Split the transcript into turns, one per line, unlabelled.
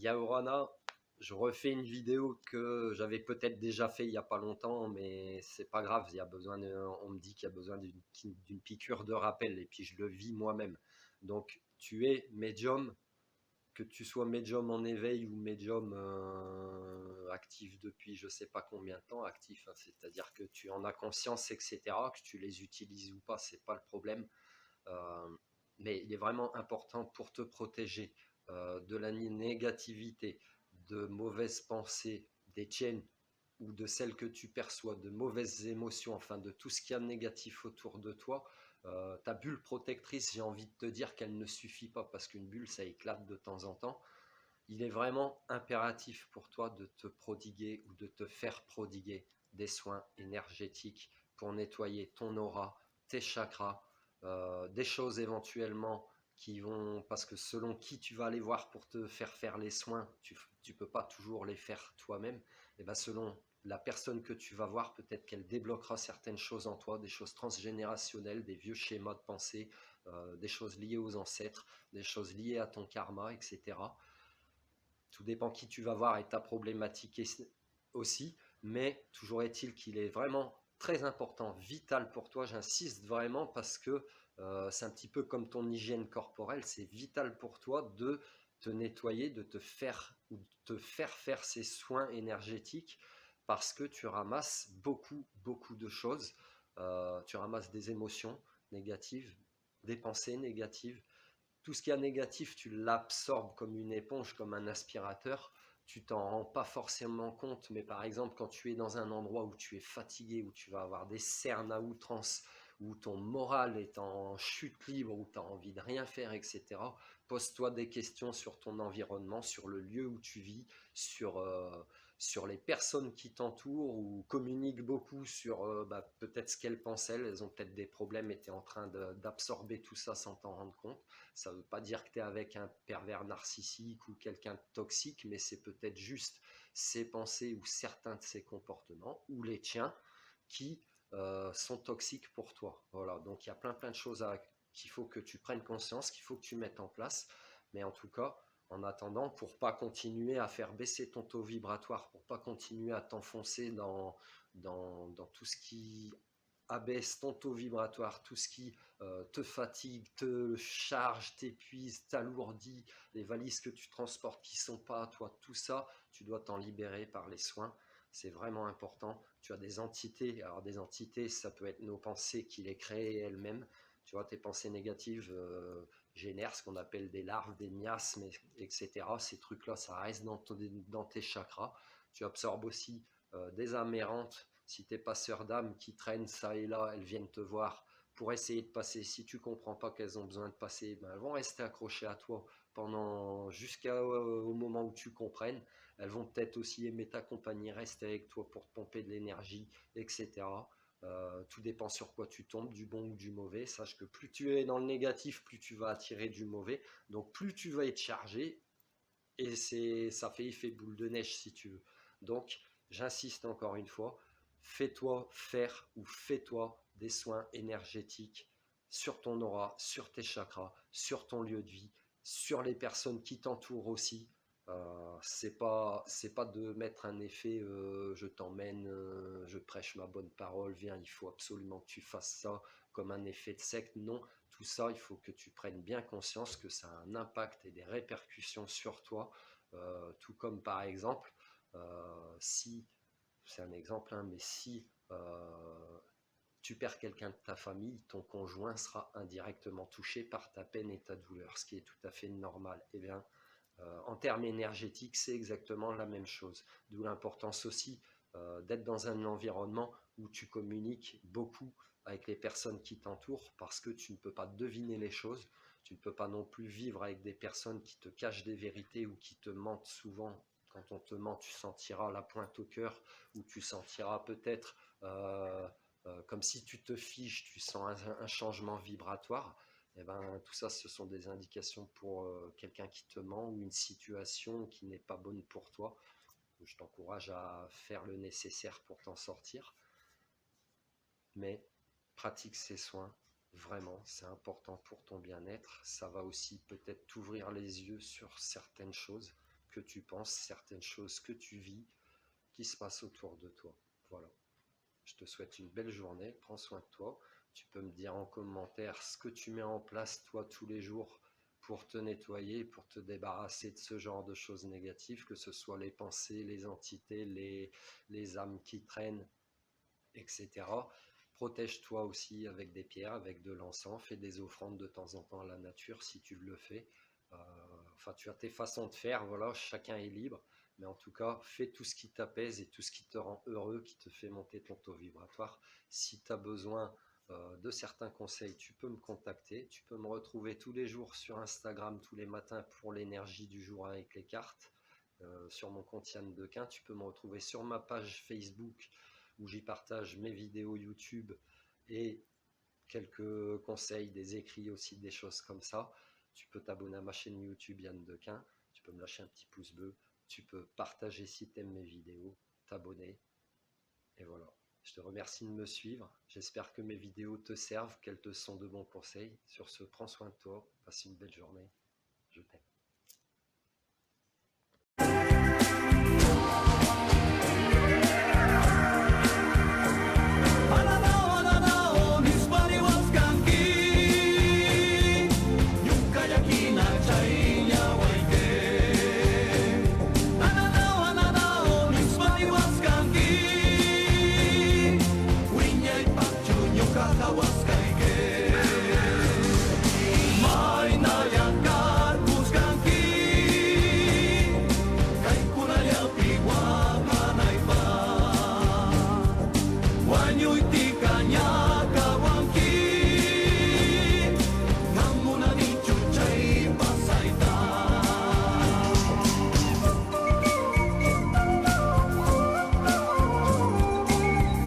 Yaorana, je refais une vidéo que j'avais peut-être déjà fait il n'y a pas longtemps, mais c'est pas grave. On me dit qu'il y a besoin d'une piqûre de rappel, et puis je le vis moi-même. Donc, tu es médium, que tu sois médium en éveil ou médium actif depuis je sais pas combien de temps, actif, hein, c'est-à-dire que tu en as conscience, etc., que tu les utilises ou pas, c'est pas le problème. Euh, mais il est vraiment important pour te protéger de la négativité, de mauvaises pensées, des tiennes ou de celles que tu perçois, de mauvaises émotions, enfin de tout ce qu'il y a de négatif autour de toi. Ta bulle protectrice, j'ai envie de te dire qu'elle ne suffit pas parce qu'une bulle, ça éclate de temps en temps. Il est vraiment impératif pour toi de te prodiguer ou de te faire prodiguer des soins énergétiques pour nettoyer ton aura, tes chakras, des choses éventuellement qui vont, parce que selon qui tu vas aller voir pour te faire les soins, tu ne peux pas toujours les faire toi-même, et bien selon la personne que tu vas voir, peut-être qu'elle débloquera certaines choses en toi, des choses transgénérationnelles, des vieux schémas de pensée, des choses liées aux ancêtres, des choses liées à ton karma, etc. Tout dépend qui tu vas voir et ta problématique aussi, mais toujours est-il qu'il est vraiment très important, vital pour toi, j'insiste vraiment parce que c'est un petit peu comme ton hygiène corporelle, c'est vital pour toi de te nettoyer, de te faire ou de te faire ces soins énergétiques parce que tu ramasses beaucoup de choses. Tu ramasses des émotions négatives, des pensées négatives, tout ce qui est négatif, tu l'absorbes comme une éponge, comme un aspirateur. Tu t'en rends pas forcément compte, mais par exemple, quand tu es dans un endroit où tu es fatigué, où tu vas avoir des cernes à outrance, où ton moral est en chute libre, où tu as envie de rien faire, etc., pose-toi des questions sur ton environnement, sur le lieu où tu vis, sur, euh, sur les personnes qui t'entourent, ou communique beaucoup sur peut-être ce qu'elles pensent elles ont peut-être des problèmes et tu es en train d'absorber tout ça sans t'en rendre compte. Ça ne veut pas dire que tu es avec un pervers narcissique ou quelqu'un de toxique, mais c'est peut-être juste ses pensées ou certains de ses comportements, ou les tiens, qui sont toxiques pour toi. Voilà, donc il y a plein de choses qu'il faut que tu prennes conscience, qu'il faut que tu mettes en place. Mais en tout cas, en attendant, pour pas continuer à faire baisser ton taux vibratoire, pour pas continuer à t'enfoncer dans tout ce qui abaisse ton taux vibratoire, tout ce qui te fatigue, te charge, t'épuise, t'alourdit, les valises que tu transportes qui ne sont pas à toi, tout ça, tu dois t'en libérer par les soins. C'est vraiment important. Tu as des entités. Alors des entités, ça peut être nos pensées qui les créent elles-mêmes. Tu vois, tes pensées négatives génèrent ce qu'on appelle des larves, des miasmes, etc. Ces trucs-là, ça reste dans tes chakras. Tu absorbes aussi des âmes errantes. Si tes passeurs d'âmes qui traînent ça et là, elles viennent te voir pour essayer de passer. Si tu comprends pas qu'elles ont besoin de passer, ben elles vont rester accrochées à toi pendant jusqu'au moment où tu comprennes. Elles vont peut-être aussi aimer t'accompagner, rester avec toi pour te pomper de l'énergie, etc. Tout dépend sur quoi tu tombes, du bon ou du mauvais. Sache que plus tu es dans le négatif, plus tu vas attirer du mauvais. Donc plus tu vas être chargé, et ça fait effet boule de neige si tu veux. Donc j'insiste encore une fois, fais-toi faire ou fais-toi des soins énergétiques sur ton aura, sur tes chakras, sur ton lieu de vie, sur les personnes qui t'entourent aussi. C'est pas de mettre un effet je t'emmène, je prêche ma bonne parole, viens, il faut absolument que tu fasses ça comme un effet de secte. Non, tout ça, il faut que tu prennes bien conscience que ça a un impact et des répercussions sur toi. Tout comme par exemple, si, c'est un exemple, hein, mais si tu perds quelqu'un de ta famille, ton conjoint sera indirectement touché par ta peine et ta douleur, ce qui est tout à fait normal. Eh bien, en termes énergétiques, c'est exactement la même chose. D'où l'importance aussi d'être dans un environnement où tu communiques beaucoup avec les personnes qui t'entourent parce que tu ne peux pas deviner les choses. Tu ne peux pas non plus vivre avec des personnes qui te cachent des vérités ou qui te mentent souvent. Quand on te ment, tu sentiras la pointe au cœur ou tu sentiras peut-être comme si tu te figes, tu sens un changement vibratoire. Eh ben, tout ça, ce sont des indications pour quelqu'un qui te ment ou une situation qui n'est pas bonne pour toi. Je t'encourage à faire le nécessaire pour t'en sortir, mais pratique ces soins. Vraiment, c'est important pour ton bien-être. Ça va aussi peut-être t'ouvrir les yeux sur certaines choses que tu penses, certaines choses que tu vis, qui se passent autour de toi. Voilà. Je te souhaite une belle journée, prends soin de toi. Tu peux me dire en commentaire ce que tu mets en place toi tous les jours pour te nettoyer, pour te débarrasser de ce genre de choses négatives, que ce soit les pensées, les entités, les âmes qui traînent, etc. Protège-toi aussi avec des pierres, avec de l'encens, fais des offrandes de temps en temps à la nature si tu le fais. Euh, enfin, tu as tes façons de faire, voilà, chacun est libre. Mais en tout cas, fais tout ce qui t'apaise et tout ce qui te rend heureux, qui te fait monter ton taux vibratoire. Si tu as besoin de certains conseils, tu peux me contacter. Tu peux me retrouver tous les jours sur Instagram, tous les matins pour l'énergie du jour avec les cartes. Sur mon compte Yann Dequin, tu peux me retrouver sur ma page Facebook où j'y partage mes vidéos YouTube et quelques conseils, des écrits aussi, des choses comme ça. Tu peux t'abonner à ma chaîne YouTube Yann Dequin, tu peux me lâcher un petit pouce bleu, tu peux partager si tu aimes mes vidéos, t'abonner, et voilà. Je te remercie de me suivre, j'espère que mes vidéos te servent, qu'elles te sont de bons conseils. Sur ce, prends soin de toi, passe une belle journée, je t'aime.